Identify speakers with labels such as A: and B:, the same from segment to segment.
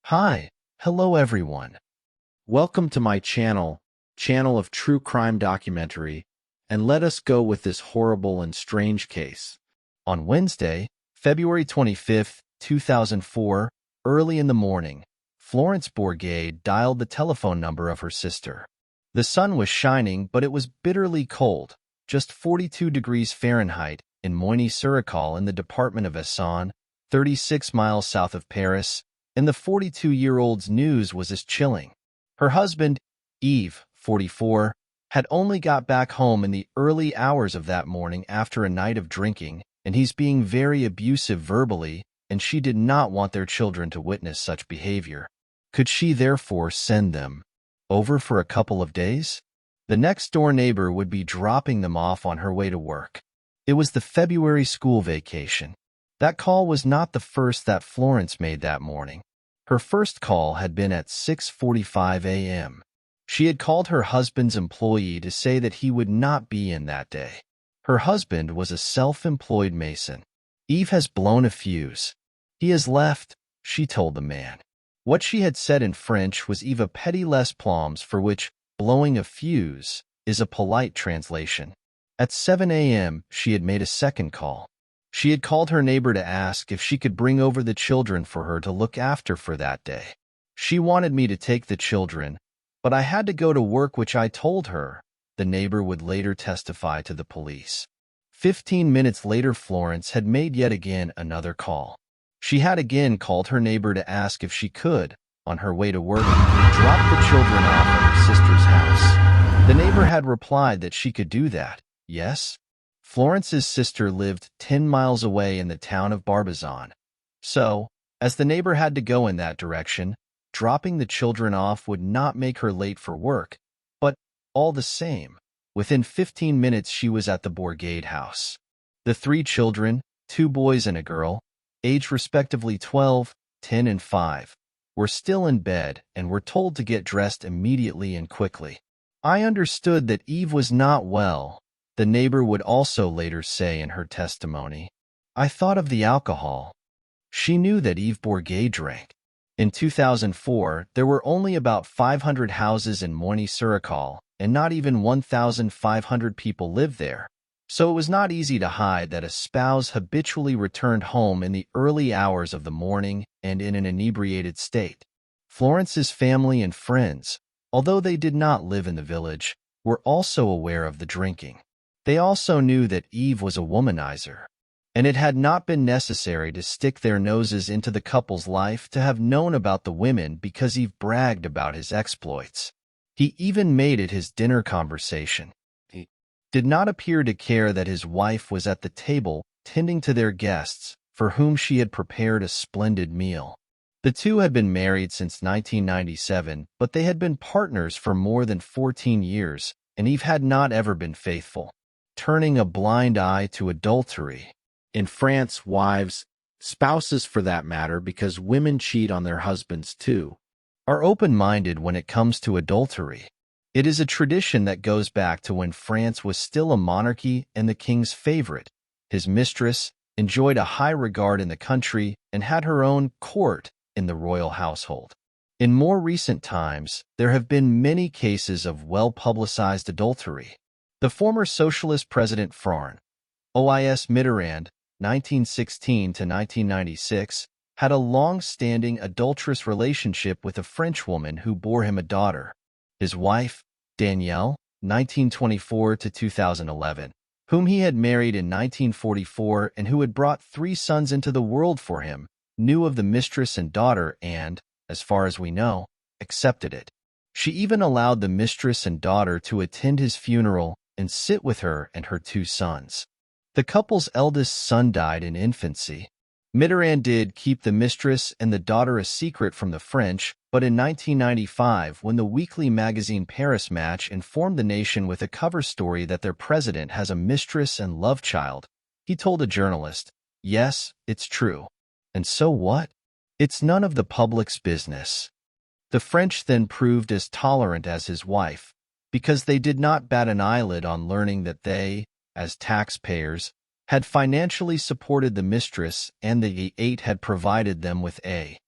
A: Hi, hello everyone. Welcome to my channel of true crime documentary, and let us go with this horrible and strange case. On Wednesday, February 25th, 2004, early in the morning, Florence Bourget dialed the telephone number of her sister. The sun was shining, but it was bitterly cold, just 42 degrees Fahrenheit, in Moigny-sur-École in the department of Essonne, 36 miles south of Paris, and the 42-year-old's news was as chilling. Her husband, Yves, 44, had only got back home in the early hours of that morning after a night of drinking, and he's being very abusive verbally, and she did not want their children to witness such behavior. Could she therefore send them over for a couple of days? The next-door neighbor would be dropping them off on her way to work. It was the February school vacation. That call was not the first that Florence made that morning. Her first call had been at 6:45 a.m. She had called her husband's employee to say that he would not be in that day. Her husband was a self-employed mason. Yves has blown a fuse. He has left, she told the man. What she had said in French was Yves a petit les plombs, for which blowing a fuse is a polite translation. At 7 a.m., she had made a second call. She had called her neighbor to ask if she could bring over the children for her to look after for that day. She wanted me to take the children, but I had to go to work, which I told her, the neighbor would later testify to the police. 15 minutes later, Florence had made yet again another call. She had again called her neighbor to ask if she could, on her way to work, drop the children off at her sister's house. The neighbor had replied that she could do that, yes. Florence's sister lived 10 miles away in the town of Barbizon. So, as the neighbor had to go in that direction, dropping the children off would not make her late for work, but, all the same, within 15 minutes she was at the Bourget house. The three children, 2 boys and a girl, aged respectively 12, 10 and 5, were still in bed and were told to get dressed immediately and quickly. I understood that Yves was not well, the neighbor would also later say in her testimony. I thought of the alcohol. She knew that Yves Bourget drank. In 2004, there were only about 500 houses in Moigny-sur-École, and not even 1,500 people lived there. So it was not easy to hide that a spouse habitually returned home in the early hours of the morning and in an inebriated state. Florence's family and friends, although they did not live in the village, were also aware of the drinking. They also knew that Yves was a womanizer, and it had not been necessary to stick their noses into the couple's life to have known about the women because Yves bragged about his exploits. He even made it his dinner conversation. He did not appear to care that his wife was at the table tending to their guests, for whom she had prepared a splendid meal. The two had been married since 1997, but they had been partners for more than 14 years, and Yves had not ever been faithful, turning a blind eye to adultery. In France, wives, spouses for that matter, because women cheat on their husbands too, are open-minded when it comes to adultery. It is a tradition that goes back to when France was still a monarchy and the king's favorite, his mistress, enjoyed a high regard in the country and had her own court in the royal household. In more recent times, there have been many cases of well-publicized adultery. The former socialist president François Mitterrand, 1916 to 1996, had a long-standing adulterous relationship with a French woman who bore him a daughter. His wife, Danielle, 1924 to 2011, whom he had married in 1944 and who had brought 3 sons into the world for him, knew of the mistress and daughter and, as far as we know, accepted it. She even allowed the mistress and daughter to attend his funeral and sit with her and her 2 sons. The couple's eldest son died in infancy. Mitterrand did keep the mistress and the daughter a secret from the French, but in 1995, when the weekly magazine Paris Match informed the nation with a cover story that their president has a mistress and love child, he told a journalist, "Yes, it's true. And so what? It's none of the public's business." The French then proved as tolerant as his wife, because they did not bat an eyelid on learning that they, as taxpayers, had financially supported the mistress and the 8 had provided them with a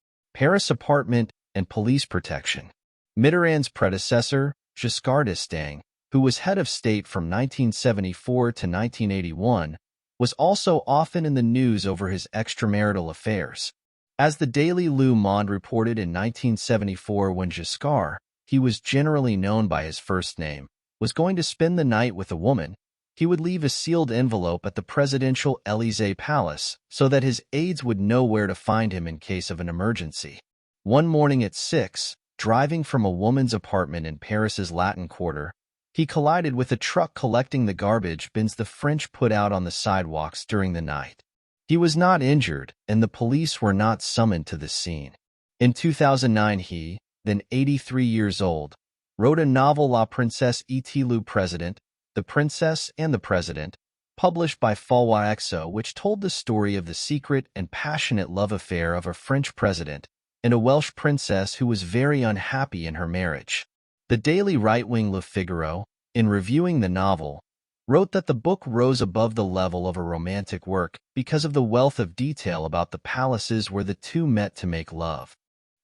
A: Paris apartment, and police protection. Mitterrand's predecessor, Giscard d'Estaing, who was head of state from 1974 to 1981, was also often in the news over his extramarital affairs. As the Daily Le Monde reported in 1974, when Giscard, he was generally known by his first name, was going to spend the night with a woman, he would leave a sealed envelope at the presidential Élysée Palace so that his aides would know where to find him in case of an emergency. One morning at 6, driving from a woman's apartment in Paris's Latin Quarter, he collided with a truck collecting the garbage bins the French put out on the sidewalks during the night. He was not injured, and the police were not summoned to the scene. In 2009, he, then 83 years old, wrote a novel La Princesse et le Président, The Princess and the President, published by Falwa Exo, which told the story of the secret and passionate love affair of a French president and a Welsh princess who was very unhappy in her marriage. The daily right-wing Le Figaro, in reviewing the novel, wrote that the book rose above the level of a romantic work because of the wealth of detail about the palaces where the two met to make love.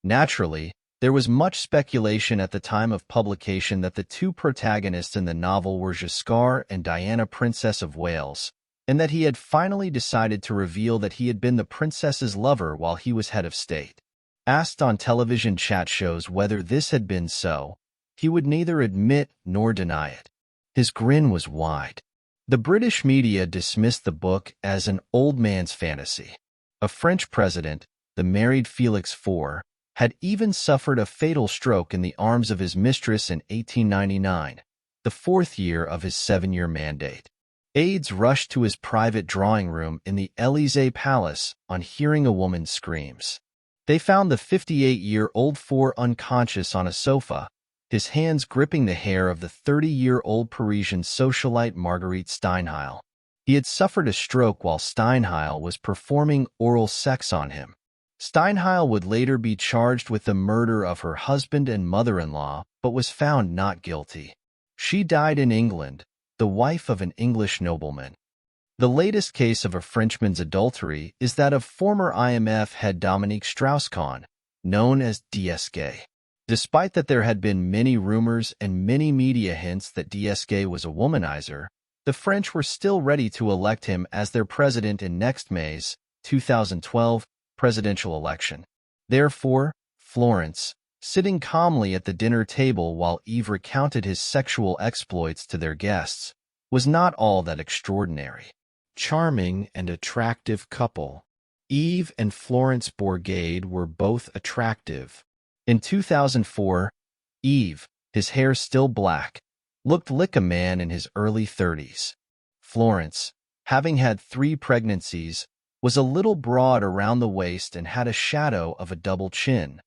A: Naturally, there was much speculation at the time of publication that the two protagonists in the novel were Giscard and Diana, Princess of Wales, and that he had finally decided to reveal that he had been the princess's lover while he was head of state. Asked on television chat shows whether this had been so, he would neither admit nor deny it. His grin was wide. The British media dismissed the book as an old man's fantasy. A French president, the married Felix IV, had even suffered a fatal stroke in the arms of his mistress in 1899, the fourth year of his 7-year mandate. Aides rushed to his private drawing room in the Élysée Palace on hearing a woman's screams. They found the 58-year-old IV unconscious on a sofa, his hands gripping the hair of the 30-year-old Parisian socialite Marguerite Steinheil. He had suffered a stroke while Steinheil was performing oral sex on him. Steinheil would later be charged with the murder of her husband and mother-in-law, but was found not guilty. She died in England, the wife of an English nobleman. The latest case of a Frenchman's adultery is that of former IMF head Dominique Strauss-Kahn, known as DSK. Despite that there had been many rumors and many media hints that DSK was a womanizer, the French were still ready to elect him as their president in next May's 2012 presidential election. Therefore, Florence, sitting calmly at the dinner table while Yves recounted his sexual exploits to their guests, was not all that extraordinary. Charming and attractive couple. Yves and Florence Bourgade were both attractive. In 2004, Yves, his hair still black, looked like a man in his early 30s. Florence, having had 3 pregnancies, was a little broad around the waist and had a shadow of a double chin,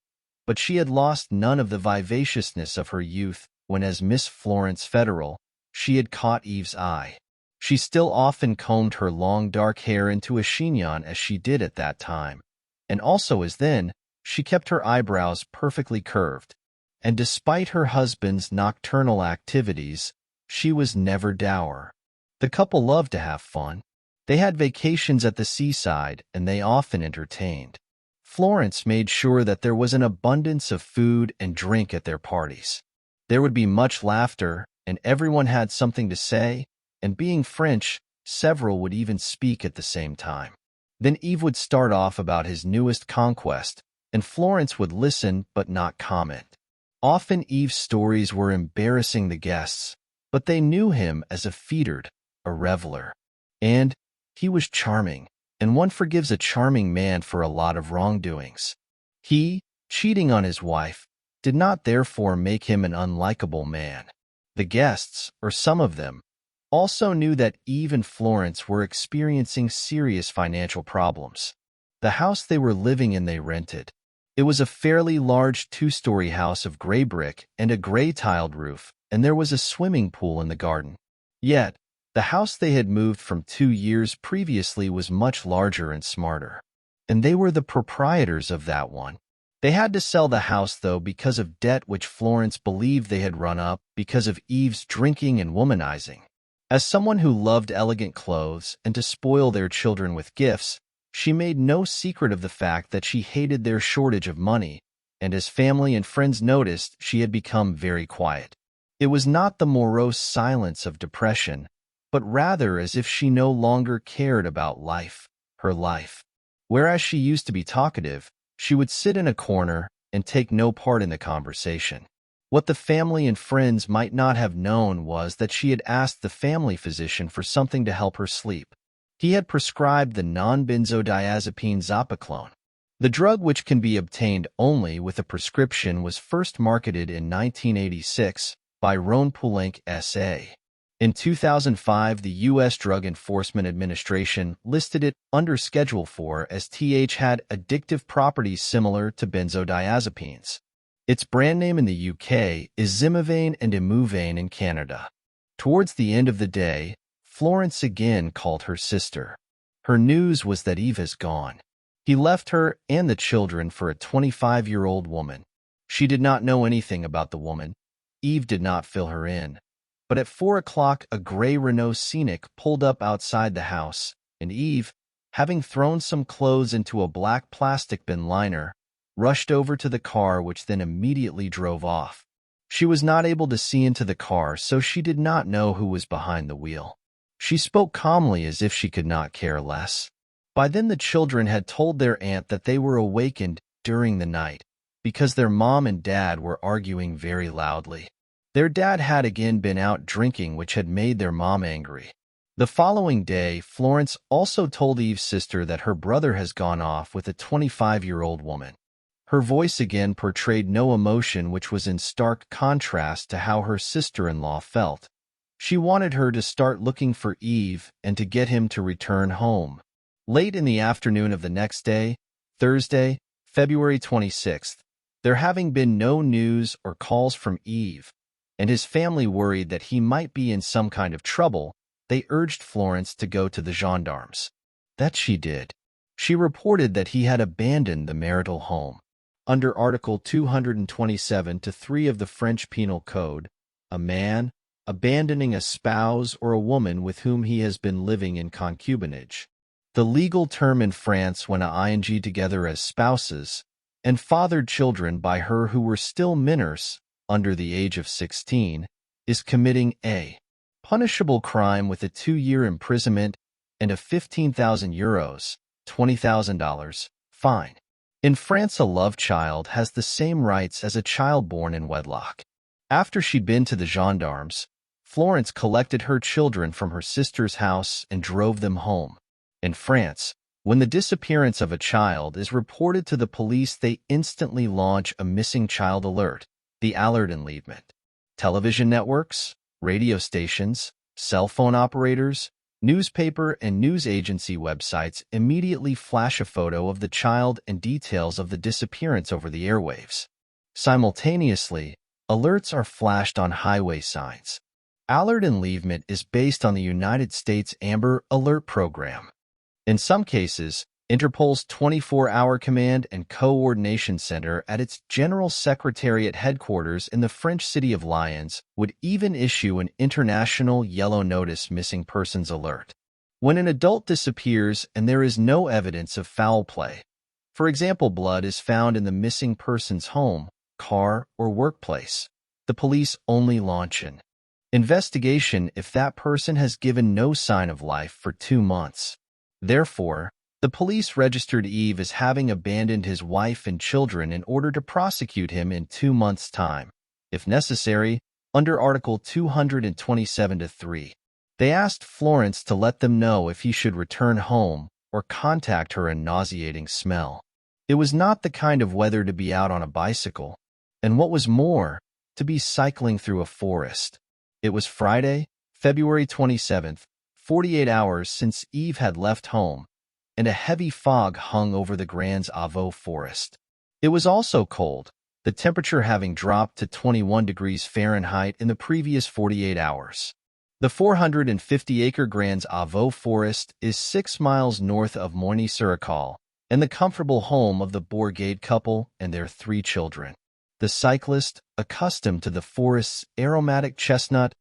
A: but she had lost none of the vivaciousness of her youth when, as Miss Florence Federal, she had caught Yves' eye. She still often combed her long dark hair into a chignon as she did at that time, and also as then, she kept her eyebrows perfectly curved, and despite her husband's nocturnal activities, she was never dour. The couple loved to have fun. They had vacations at the seaside, and they often entertained. Florence made sure that there was an abundance of food and drink at their parties. There would be much laughter, and everyone had something to say, and being French, several would even speak at the same time. Then Yves would start off about his newest conquest, and Florence would listen but not comment. Often Yves' stories were embarrassing the guests, but they knew him as a feedered, a reveler. And he was charming, and one forgives a charming man for a lot of wrongdoings. He, cheating on his wife, did not therefore make him an unlikable man. The guests, or some of them, also knew that Yves and Florence were experiencing serious financial problems. The house they were living in they rented. It was a fairly large 2-story house of gray brick and a gray-tiled roof, and there was a swimming pool in the garden. Yet, the house they had moved from 2 years previously was much larger and smarter. And they were the proprietors of that one. They had to sell the house, though, because of debt which Florence believed they had run up because of Yves' drinking and womanizing. As someone who loved elegant clothes and to spoil their children with gifts, She made no secret of the fact that she hated their shortage of money, and as family and friends noticed, she had become very quiet. It was not the morose silence of depression, but rather as if she no longer cared about life, her life. Whereas she used to be talkative, she would sit in a corner and take no part in the conversation. What the family and friends might not have known was that she had asked the family physician for something to help her sleep. He had prescribed the non-benzodiazepine Zopiclone. The drug, which can be obtained only with a prescription, was first marketed in 1986 by Ron Poulenc S.A. In 2005, the U.S. Drug Enforcement Administration listed it under Schedule 4 as TH had addictive properties similar to benzodiazepines. Its brand name in the UK is Zimivane and Imuvane in Canada. Towards the end of the day, Florence again called her sister. Her news was that Eve has gone. He left her and the children for a 25-year-old woman. She did not know anything about the woman. Eve did not fill her in. But at 4 o'clock, a gray Renault Scenic pulled up outside the house, and Eve, having thrown some clothes into a black plastic bin liner, rushed over to the car, which then immediately drove off. She was not able to see into the car, so she did not know who was behind the wheel. She spoke calmly as if she could not care less. By then the children had told their aunt that they were awakened during the night because their mom and dad were arguing very loudly. Their dad had again been out drinking, which had made their mom angry. The following day, Florence also told Eve's sister that her brother has gone off with a 25-year-old woman. Her voice again portrayed no emotion, which was in stark contrast to how her sister-in-law felt. She wanted her to start looking for Eve and to get him to return home. Late in the afternoon of the next day, Thursday, February 26th, there having been no news or calls from Eve, and his family worried that he might be in some kind of trouble, they urged Florence to go to the gendarmes. That she did. She reported that he had abandoned the marital home. Under Article 227-3 of the French Penal Code, a man abandoning a spouse or a woman with whom he has been living in concubinage. The legal term in France when ing together as spouses and fathered children by her who were still minors under the age of 16 is committing a punishable crime with a 2-year imprisonment and a €15,000, $20,000, fine. In France, a love child has the same rights as a child born in wedlock. After she'd been to the gendarmes, Florence collected her children from her sister's house and drove them home. In France, when the disappearance of a child is reported to the police, they instantly launch a missing child alert, the alertenlèvement. Television networks, radio stations, cell phone operators, newspaper and news agency websites immediately flash a photo of the child and details of the disappearance over the airwaves. Simultaneously, alerts are flashed on highway signs. Alertenlèvement is based on the United States Amber Alert program. In some cases, Interpol's 24-hour command and coordination center at its General Secretariat headquarters in the French city of Lyons would even issue an international yellow notice missing persons alert. When an adult disappears and there is no evidence of foul play, for example, blood is found in the missing person's home, car, or workplace, the police only launch an investigation if that person has given no sign of life for 2 months. Therefore, the police registered Eve as having abandoned his wife and children in order to prosecute him in 2 months' time, if necessary, under Article 227-3. They asked Florence to let them know if he should return home or contact her a nauseating smell. It was not the kind of weather to be out on a bicycle, and what was more, to be cycling through a forest. It was Friday, February 27th, 48 hours since Eve had left home, and a heavy fog hung over the Grands Avaux forest. It was also cold, the temperature having dropped to 21 degrees Fahrenheit in the previous 48 hours. The 450-acre Grands Avaux forest is 6 miles north of Morny-sur-École and the comfortable home of the Bourgade couple and their 3 children. The cyclist, accustomed to the forest's aromatic chestnut,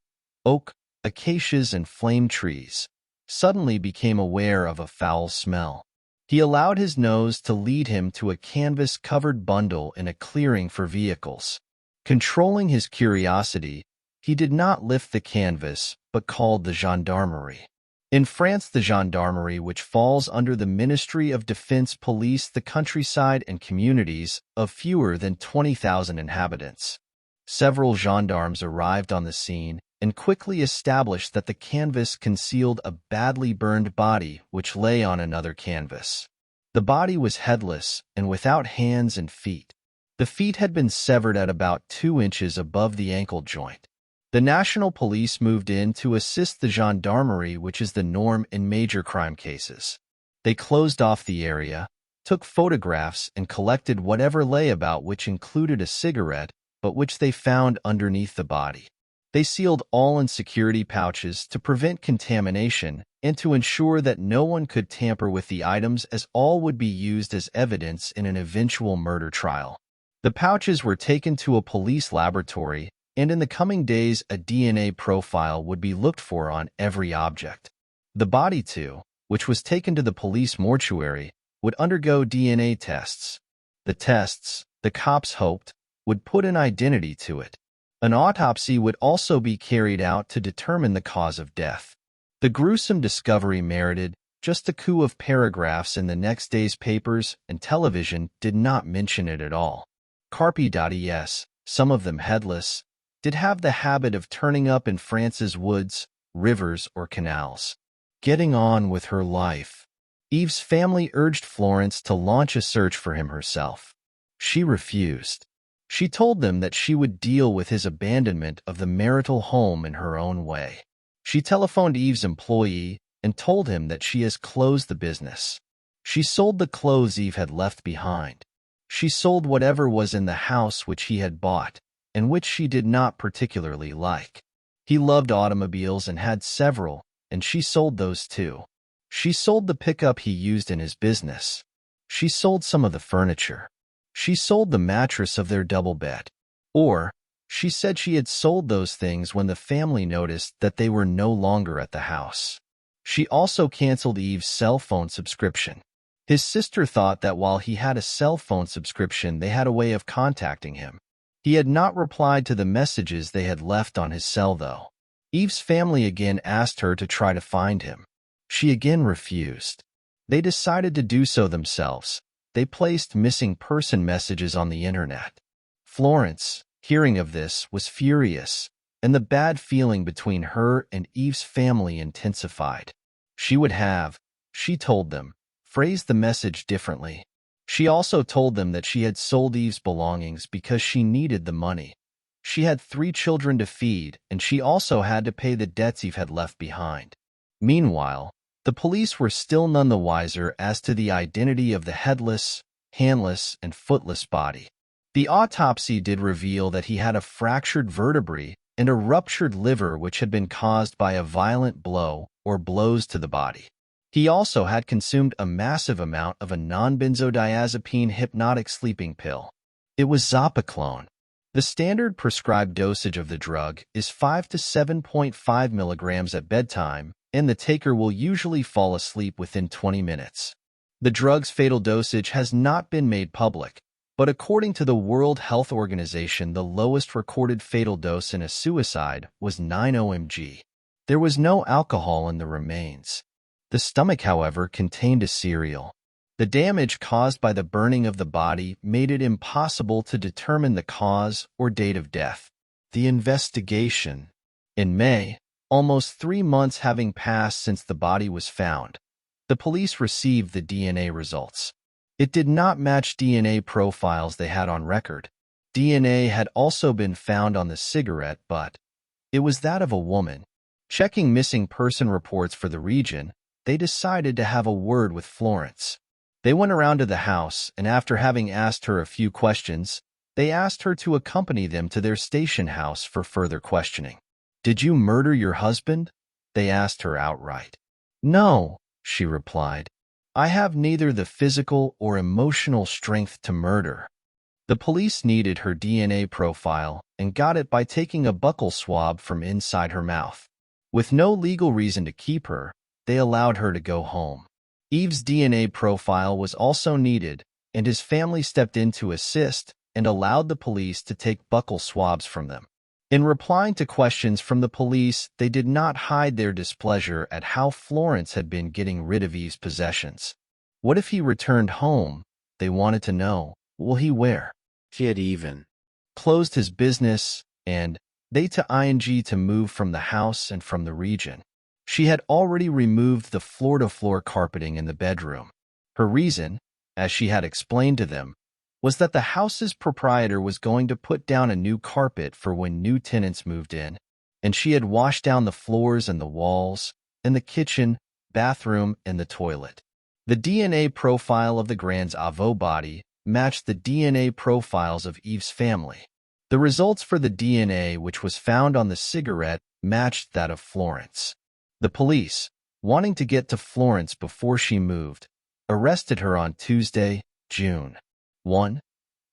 A: oak, acacias, and flame trees, suddenly became aware of a foul smell. He allowed his nose to lead him to a canvas-covered bundle in a clearing for vehicles. Controlling his curiosity, he did not lift the canvas, but called the gendarmerie. In France, the gendarmerie, which falls under the Ministry of Defense, policed the countryside and communities of fewer than 20,000 inhabitants. Several gendarmes arrived on the scene and quickly established that the canvas concealed a badly burned body which lay on another canvas. The body was headless and without hands and feet. The feet had been severed at about 2 inches above the ankle joint. The national police moved in to assist the gendarmerie, which is the norm in major crime cases. They closed off the area, took photographs, and collected whatever lay about, which included a cigarette, but which they found underneath the body. They sealed all in security pouches to prevent contamination and to ensure that no one could tamper with the items, as all would be used as evidence in an eventual murder trial. The pouches were taken to a police laboratory, and in the coming days a DNA profile would be looked for on every object. The body, too, which was taken to the police mortuary, would undergo DNA tests. The tests, the cops hoped, would put an identity to it. An autopsy would also be carried out to determine the cause of death. The gruesome discovery merited just a coup of paragraphs in the next day's papers, and television did not mention it at all. Carpe-es, some of them headless, did have the habit of turning up in France's woods, rivers, or canals. Getting on with her life. Yves' family urged Florence to launch a search for him herself. She refused. She told them that she would deal with his abandonment of the marital home in her own way. She telephoned Yves' employee and told him that she has closed the business. She sold the clothes Yves had left behind. She sold whatever was in the house which he had bought, and which she did not particularly like. He loved automobiles and had several, and she sold those too. She sold the pickup he used in his business. She sold some of the furniture. She sold the mattress of their double bed. Or, she said she had sold those things when the family noticed that they were no longer at the house. She also canceled Yves' cell phone subscription. His sister thought that while he had a cell phone subscription, they had a way of contacting him. He had not replied to the messages they had left on his cell, though. Yves' family again asked her to try to find him. She again refused. They decided to do so themselves. They placed missing person messages on the internet. Florence, hearing of this, was furious, and the bad feeling between her and Yves' family intensified. She would have, she told them, phrased the message differently. She also told them that she had sold Yves' belongings because she needed the money. She had 3 children to feed, and she also had to pay the debts Yves had left behind. Meanwhile, the police were still none the wiser as to the identity of the headless, handless, and footless body. The autopsy did reveal that he had a fractured vertebrae and a ruptured liver, which had been caused by a violent blow or blows to the body. He also had consumed a massive amount of a non-benzodiazepine hypnotic sleeping pill. It was Zopiclone. The standard prescribed dosage of the drug is 5 to 7.5 milligrams at bedtime, and the taker will usually fall asleep within 20 minutes. The drug's fatal dosage has not been made public, but according to the World Health Organization, the lowest recorded fatal dose in a suicide was 9 mg. There was no alcohol in the remains. The stomach, however, contained a cereal. The damage caused by the burning of the body made it impossible to determine the cause or date of death. The investigation. In May, almost 3 months having passed since the body was found, the police received the DNA results. It did not match DNA profiles they had on record. DNA had also been found on the cigarette, but it was that of a woman. Checking missing person reports for the region, they decided to have a word with Florence. They went around to the house, and after having asked her a few questions, they asked her to accompany them to their station house for further questioning. "Did you murder your husband?" they asked her outright. "No," she replied. "I have neither the physical or emotional strength to murder." The police needed her DNA profile and got it by taking a buccal swab from inside her mouth. With no legal reason to keep her, they allowed her to go home. Eve's DNA profile was also needed, and his family stepped in to assist and allowed the police to take buccal swabs from them. In replying to questions from the police, they did not hide their displeasure at how Florence had been getting rid of Eve's possessions. What if he returned home? They wanted to know. Will he where? He had even closed his business, and they to ing to move from the house and from the region. She had already removed the floor-to-floor carpeting in the bedroom. Her reason, as she had explained to them, was that the house's proprietor was going to put down a new carpet for when new tenants moved in, and she had washed down the floors and the walls, and the kitchen, bathroom, and the toilet. The DNA profile of the Grand's Avo body matched the DNA profiles of Eve's family. The results for the DNA which was found on the cigarette matched that of Florence. The police, wanting to get to Florence before she moved, arrested her on Tuesday, June 1.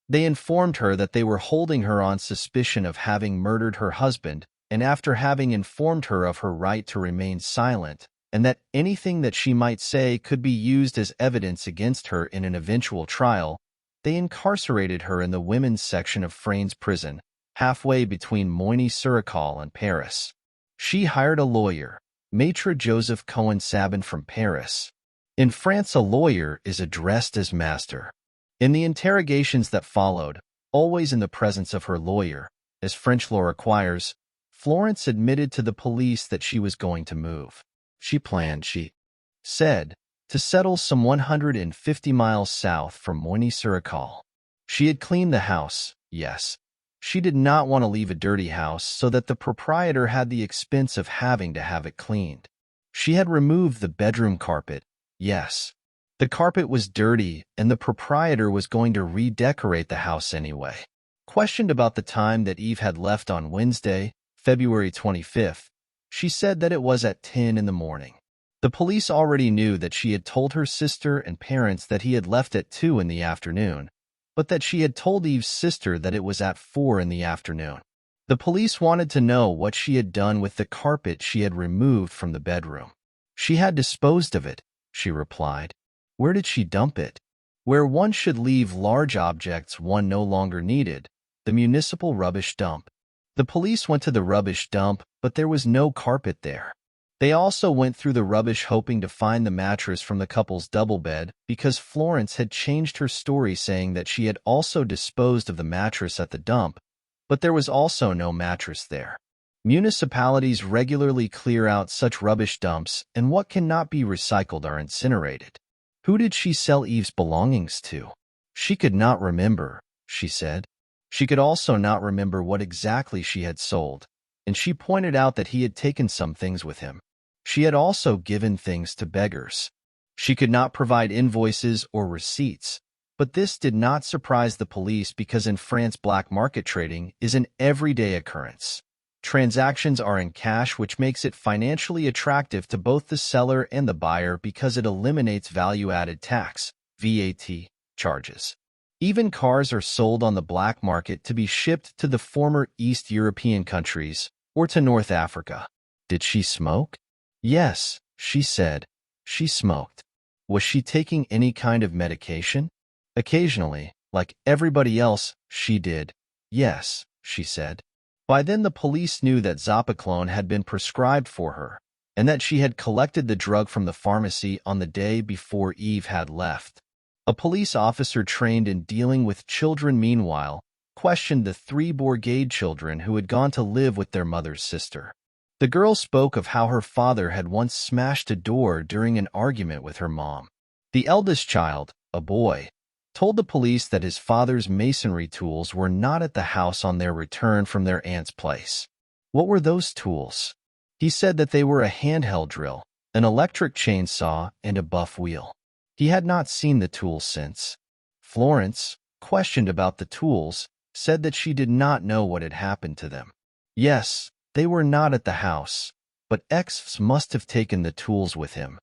A: They informed her that they were holding her on suspicion of having murdered her husband, and after having informed her of her right to remain silent, and that anything that she might say could be used as evidence against her in an eventual trial, they incarcerated her in the women's section of Frane's prison, halfway between Moigny-sur-École and Paris. She hired a lawyer, Maître Joseph Cohen-Sabin from Paris. In France, a lawyer is addressed as master. In the interrogations that followed, always in the presence of her lawyer, as French law requires, Florence admitted to the police that she was going to move. She planned, she said, to settle some 150 miles south from Moigny-sur-École. She had cleaned the house, yes. She did not want to leave a dirty house so that the proprietor had the expense of having to have it cleaned. She had removed the bedroom carpet, yes. The carpet was dirty, and the proprietor was going to redecorate the house anyway. Questioned about the time that Eve had left on Wednesday, February 25th, she said that it was at 10 in the morning. The police already knew that she had told her sister and parents that he had left at 2 in the afternoon, but that she had told Eve's sister that it was at 4 in the afternoon. The police wanted to know what she had done with the carpet she had removed from the bedroom. She had disposed of it, she replied. Where did she dump it? Where one should leave large objects one no longer needed, the municipal rubbish dump. The police went to the rubbish dump, but there was no carpet there. They also went through the rubbish hoping to find the mattress from the couple's double bed because Florence had changed her story saying that she had also disposed of the mattress at the dump, but there was also no mattress there. Municipalities regularly clear out such rubbish dumps, and what cannot be recycled are incinerated. Who did she sell Eve's belongings to? She could not remember, she said. She could also not remember what exactly she had sold, and she pointed out that he had taken some things with him. She had also given things to beggars. She could not provide invoices or receipts, but this did not surprise the police because in France black market trading is an everyday occurrence. Transactions are in cash, which makes it financially attractive to both the seller and the buyer because it eliminates value-added tax, VAT, charges. Even cars are sold on the black market to be shipped to the former East European countries or to North Africa. Did she smoke? Yes, she said. She smoked. Was she taking any kind of medication? Occasionally, like everybody else, she did. Yes, she said. By then the police knew that Zopiclone had been prescribed for her, and that she had collected the drug from the pharmacy on the day before Eve had left. A police officer trained in dealing with children, meanwhile, questioned the 3 Bourgade children who had gone to live with their mother's sister. The girl spoke of how her father had once smashed a door during an argument with her mom. The eldest child, a boy, told the police that his father's masonry tools were not at the house on their return from their aunt's place. What were those tools? He said that they were a handheld drill, an electric chainsaw, and a buff wheel. He had not seen the tools since. Florence, questioned about the tools, said that she did not know what had happened to them. Yes, they were not at the house, but X must have taken the tools with him.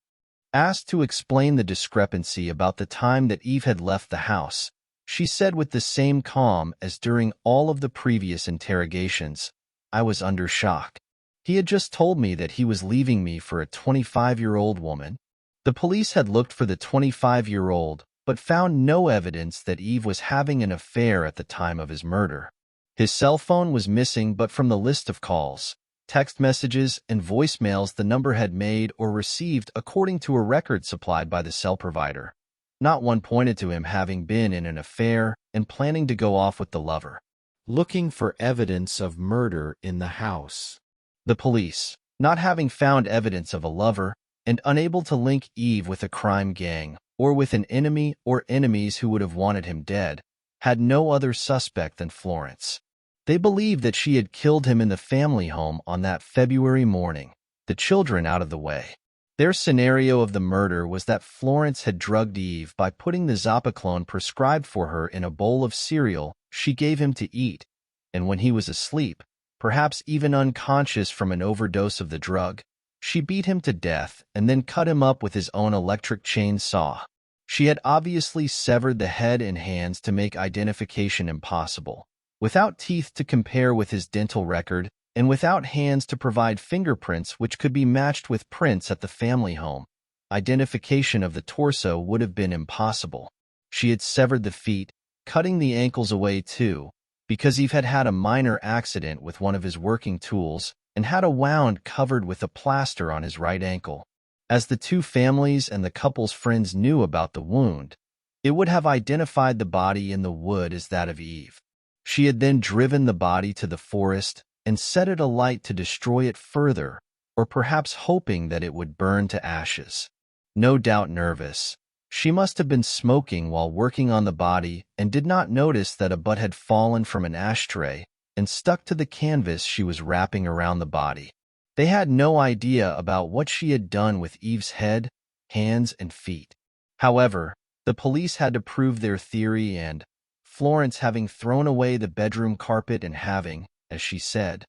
A: Asked to explain the discrepancy about the time that Eve had left the house, she said with the same calm as during all of the previous interrogations, I was under shock. He had just told me that he was leaving me for a 25-year-old woman. The police had looked for the 25-year-old, but found no evidence that Eve was having an affair at the time of his murder. His cell phone was missing, but from the list of calls, text messages, and voicemails the number had made or received according to a record supplied by the cell provider, not one pointed to him having been in an affair and planning to go off with the lover. Looking for evidence of murder in the house. The police, not having found evidence of a lover and unable to link Eve with a crime gang or with an enemy or enemies who would have wanted him dead, had no other suspect than Florence. They believed that she had killed him in the family home on that February morning, the children out of the way. Their scenario of the murder was that Florence had drugged Eve by putting the Zopiclone prescribed for her in a bowl of cereal she gave him to eat, and when he was asleep, perhaps even unconscious from an overdose of the drug, she beat him to death and then cut him up with his own electric chain saw. She had obviously severed the head and hands to make identification impossible, without teeth to compare with his dental record, and without hands to provide fingerprints which could be matched with prints at the family home. Identification of the torso would have been impossible. She had severed the feet, cutting the ankles away too, because Eve had had a minor accident with one of his working tools and had a wound covered with a plaster on his right ankle. As the two families and the couple's friends knew about the wound, it would have identified the body in the wood as that of Eve. She had then driven the body to the forest and set it alight to destroy it further, or perhaps hoping that it would burn to ashes. No doubt nervous, she must have been smoking while working on the body and did not notice that a butt had fallen from an ashtray and stuck to the canvas she was wrapping around the body. They had no idea about what she had done with Eve's head, hands, and feet. However, the police had to prove their theory, and Florence, having thrown away the bedroom carpet and having, as she said,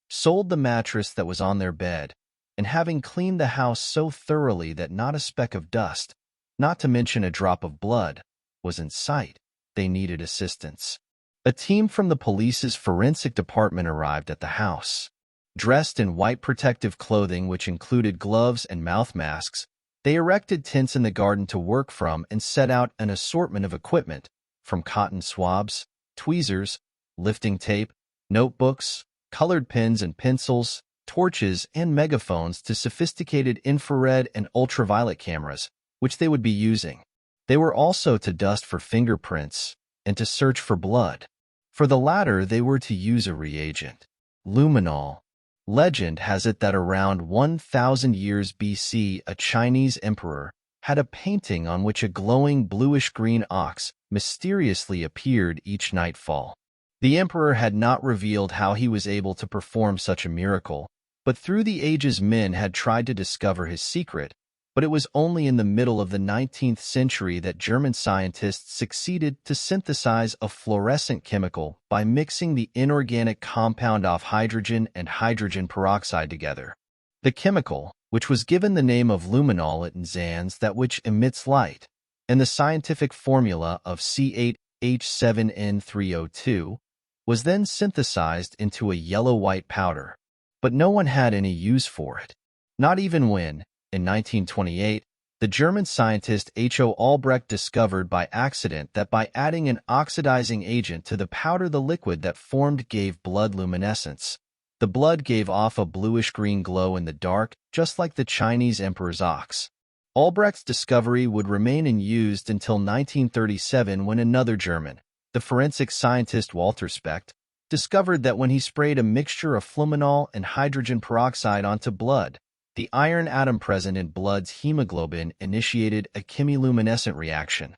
A: sold the mattress that was on their bed, and having cleaned the house so thoroughly that not a speck of dust, not to mention a drop of blood, was in sight, they needed assistance. A team from the police's forensic department arrived at the house. Dressed in white protective clothing which included gloves and mouth masks, they erected tents in the garden to work from and set out an assortment of equipment, from cotton swabs, tweezers, lifting tape, notebooks, colored pens and pencils, torches, and megaphones to sophisticated infrared and ultraviolet cameras, which they would be using. They were also to dust for fingerprints and to search for blood. For the latter, they were to use a reagent, luminol. Legend has it that around 1,000 years BC, a Chinese emperor had a painting on which a glowing bluish-green ox mysteriously appeared each nightfall. The emperor had not revealed how he was able to perform such a miracle, but through the ages men had tried to discover his secret, but it was only in the middle of the 19th century that German scientists succeeded to synthesize a fluorescent chemical by mixing the inorganic compound of hydrogen and hydrogen peroxide together. The chemical, which was given the name of luminol, it enzans that which emits light, and the scientific formula of C8H7N3O2, was then synthesized into a yellow-white powder. But no one had any use for it, not even when, in 1928, the German scientist H.O. Albrecht discovered by accident that by adding an oxidizing agent to the powder, the liquid that formed gave blood luminescence. The blood gave off a bluish-green glow in the dark, just like the Chinese emperor's ox. Albrecht's discovery would remain unused until 1937, when another German, the forensic scientist Walter Specht, discovered that when he sprayed a mixture of fluminol and hydrogen peroxide onto blood, the iron atom present in blood's hemoglobin initiated a chemiluminescent reaction.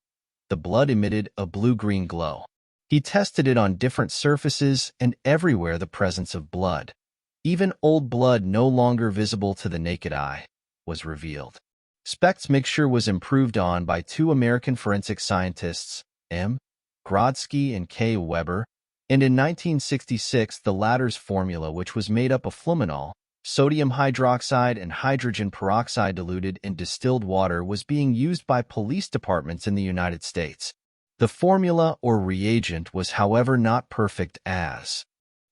A: The blood emitted a blue-green glow. He tested it on different surfaces, and everywhere the presence of blood, even old blood no longer visible to the naked eye, was revealed. Specht's mixture was improved on by two American forensic scientists, M. Grodsky and K. Weber, and in 1966 the latter's formula, which was made up of fluminol, sodium hydroxide, and hydrogen peroxide diluted in distilled water, was being used by police departments in the United States. The formula or reagent was, however, not perfect, as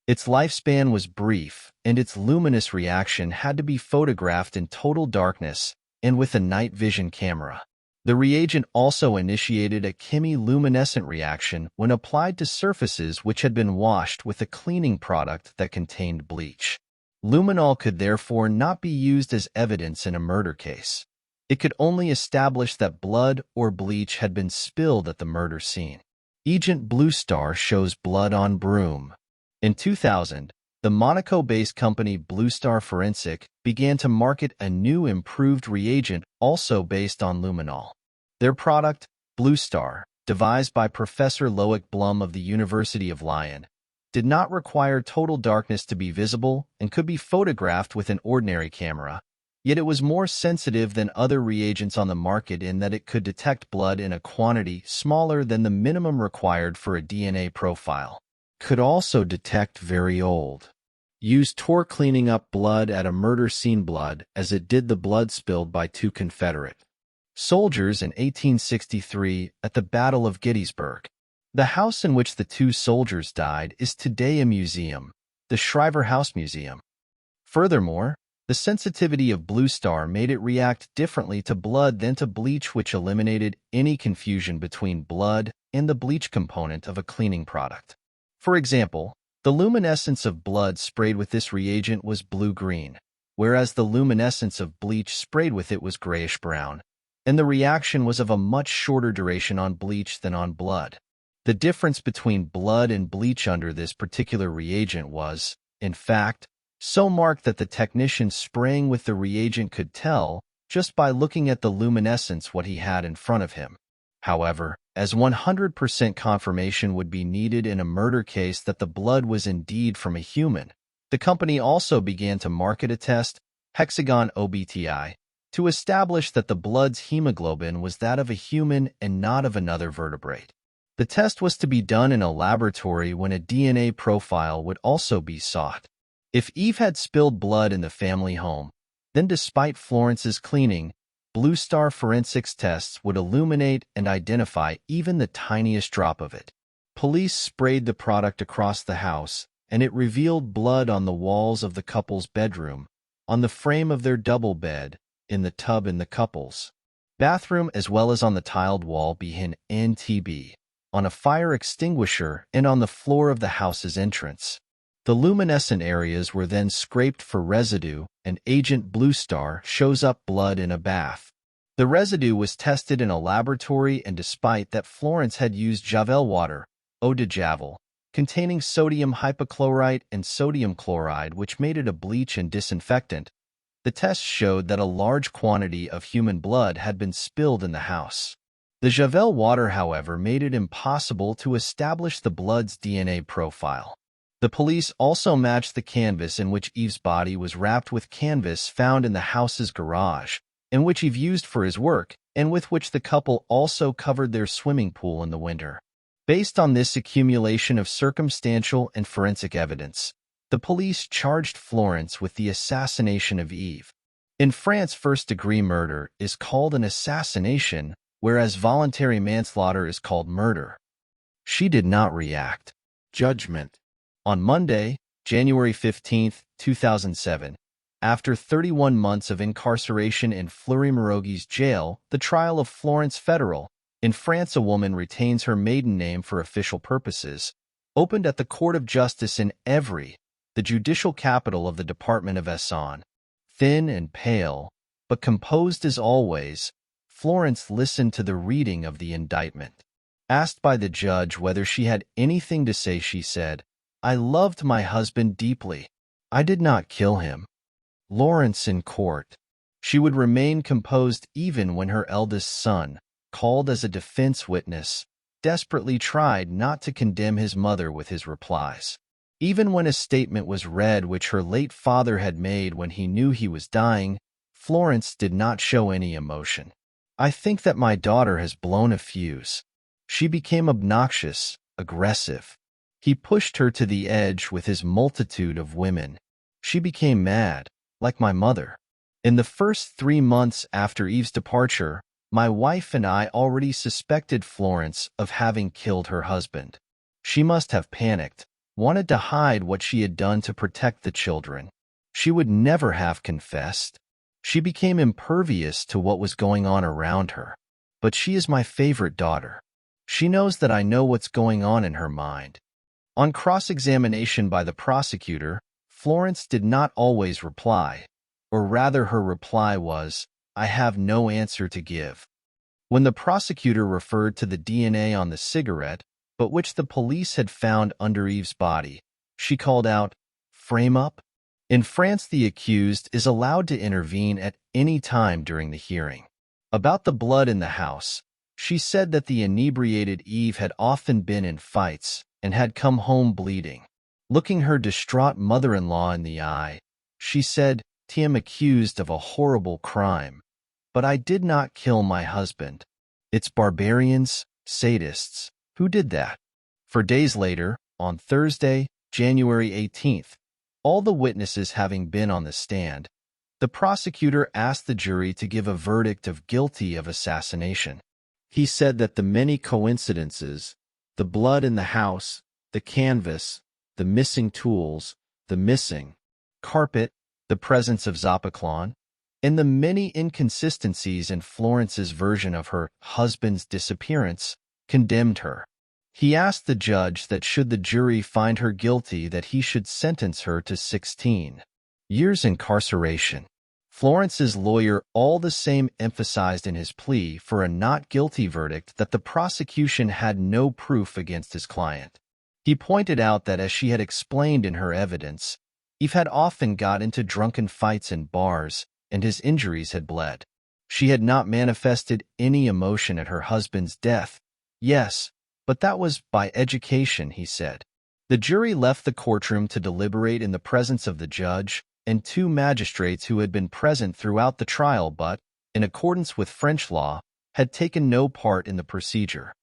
A: its lifespan was brief and its luminous reaction had to be photographed in total darkness, and with a night vision camera. The reagent also initiated a chemiluminescent reaction when applied to surfaces which had been washed with a cleaning product that contained bleach. Luminol could therefore not be used as evidence in a murder case. It could only establish that blood or bleach had been spilled at the murder scene. Agent Blue Star shows blood on broom. In 2000, the Monaco-based company Blue Star Forensic began to market a new improved reagent also based on luminol. Their product, Blue Star, devised by Professor Loic Blum of the University of Lyon, did not require total darkness to be visible and could be photographed with an ordinary camera, yet it was more sensitive than other reagents on the market in that it could detect blood in a quantity smaller than the minimum required for a DNA profile. Could also detect very old. Used Tor cleaning up blood at a murder scene blood as it did the blood spilled by two Confederate soldiers in 1863 at the Battle of Gettysburg. The house in which the two soldiers died is today a museum, the Shriver House Museum. Furthermore, the sensitivity of Blue Star made it react differently to blood than to bleach, which eliminated any confusion between blood and the bleach component of a cleaning product. For example, the luminescence of blood sprayed with this reagent was blue-green, whereas the luminescence of bleach sprayed with it was grayish-brown, and the reaction was of a much shorter duration on bleach than on blood. The difference between blood and bleach under this particular reagent was, in fact, so marked that the technician spraying with the reagent could tell, just by looking at the luminescence, what he had in front of him. However, as 100% confirmation would be needed in a murder case that the blood was indeed from a human, the company also began to market a test, Hexagon OBTI, to establish that the blood's hemoglobin was that of a human and not of another vertebrate. The test was to be done in a laboratory when a DNA profile would also be sought. If Eve had spilled blood in the family home, then despite Florence's cleaning, Blue Star Forensics tests would illuminate and identify even the tiniest drop of it. Police sprayed the product across the house, and it revealed blood on the walls of the couple's bedroom, on the frame of their double bed, in the tub in the couple's bathroom, as well as on the tiled wall behind NTB, on a fire extinguisher, and on the floor of the house's entrance. The luminescent areas were then scraped for residue, and Agent Blue Star shows up blood in a bath. The residue was tested in a laboratory, and despite that Florence had used Javel water, eau de Javel, containing sodium hypochlorite and sodium chloride, which made it a bleach and disinfectant, the test showed that a large quantity of human blood had been spilled in the house. The Javel water, however, made it impossible to establish the blood's DNA profile. The police also matched the canvas in which Eve's body was wrapped with canvas found in the house's garage, and which Eve used for his work, and with which the couple also covered their swimming pool in the winter. Based on this accumulation of circumstantial and forensic evidence, the police charged Florence with the assassination of Eve. In France, first-degree murder is called an assassination, whereas voluntary manslaughter is called murder. She did not react. Judgment. On Monday, January 15, 2007, after 31 months of incarceration in Fleury-Mérogis jail, the trial of Florence Federal, in France a woman retains her maiden name for official purposes, opened at the Court of Justice in Évry, the judicial capital of the Department of Essonne. Thin and pale, but composed as always, Florence listened to the reading of the indictment. Asked by the judge whether she had anything to say, she said, "I loved my husband deeply. I did not kill him." Lawrence in court. She would remain composed even when her eldest son, called as a defense witness, desperately tried not to condemn his mother with his replies. Even when a statement was read which her late father had made when he knew he was dying, Florence did not show any emotion. "I think that my daughter has blown a fuse. She became obnoxious, aggressive. He pushed her to the edge with his multitude of women. She became mad, like my mother. In the first 3 months after Eve's departure, my wife and I already suspected Florence of having killed her husband. She must have panicked, wanted to hide what she had done to protect the children. She would never have confessed. She became impervious to what was going on around her. But she is my favorite daughter. She knows that I know what's going on in her mind. On cross-examination by the prosecutor, Florence did not always reply, or rather her reply was, "I have no answer to give." When the prosecutor referred to the DNA on the cigarette, but which the police had found under Eve's body, she called out, "Frame up?" In France, the accused is allowed to intervene at any time during the hearing. About the blood in the house, she said that the inebriated Eve had often been in fights and had come home bleeding. Looking her distraught mother-in-law in the eye, she said, "I am accused of a horrible crime, but I did not kill my husband. It's barbarians, sadists, who did that." For days later, on Thursday, January 18th, all the witnesses having been on the stand, the prosecutor asked the jury to give a verdict of guilty of assassination. He said that the many coincidences, the blood in the house, the canvas, the missing tools, the missing carpet, the presence of Zopiclone, and the many inconsistencies in Florence's version of her husband's disappearance condemned her. He asked the judge that should the jury find her guilty, that he should sentence her to 16 years incarceration. Florence's lawyer all the same emphasized in his plea for a not guilty verdict that the prosecution had no proof against his client. He pointed out that, as she had explained in her evidence, Eve had often got into drunken fights in bars, and his injuries had bled. She had not manifested any emotion at her husband's death. Yes, but that was by education, he said. The jury left the courtroom to deliberate in the presence of the judge and two magistrates who had been present throughout the trial but, in accordance with French law, had taken no part in the procedure.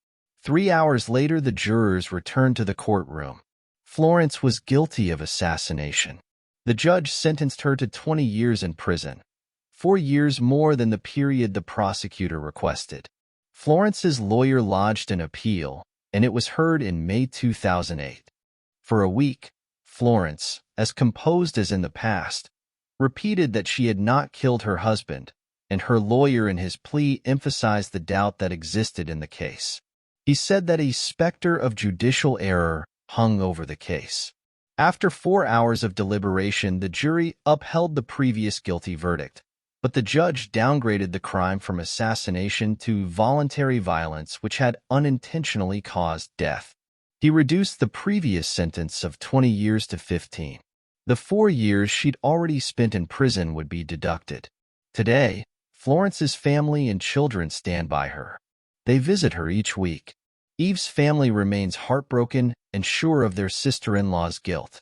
A: 3 hours later, the jurors returned to the courtroom. Florence was guilty of assassination. The judge sentenced her to 20 years in prison, 4 years more than the period the prosecutor requested. Florence's lawyer lodged an appeal, and it was heard in May 2008. For a week, Florence, as composed as in the past, repeated that she had not killed her husband, and her lawyer in his plea emphasized the doubt that existed in the case. He said that a specter of judicial error hung over the case. After 4 hours of deliberation, the jury upheld the previous guilty verdict, but the judge downgraded the crime from assassination to voluntary violence which had unintentionally caused death. He reduced the previous sentence of 20 years to 15. The 4 years she'd already spent in prison would be deducted. Today, Florence's family and children stand by her. They visit her each week. Eve's family remains heartbroken and sure of their sister-in-law's guilt.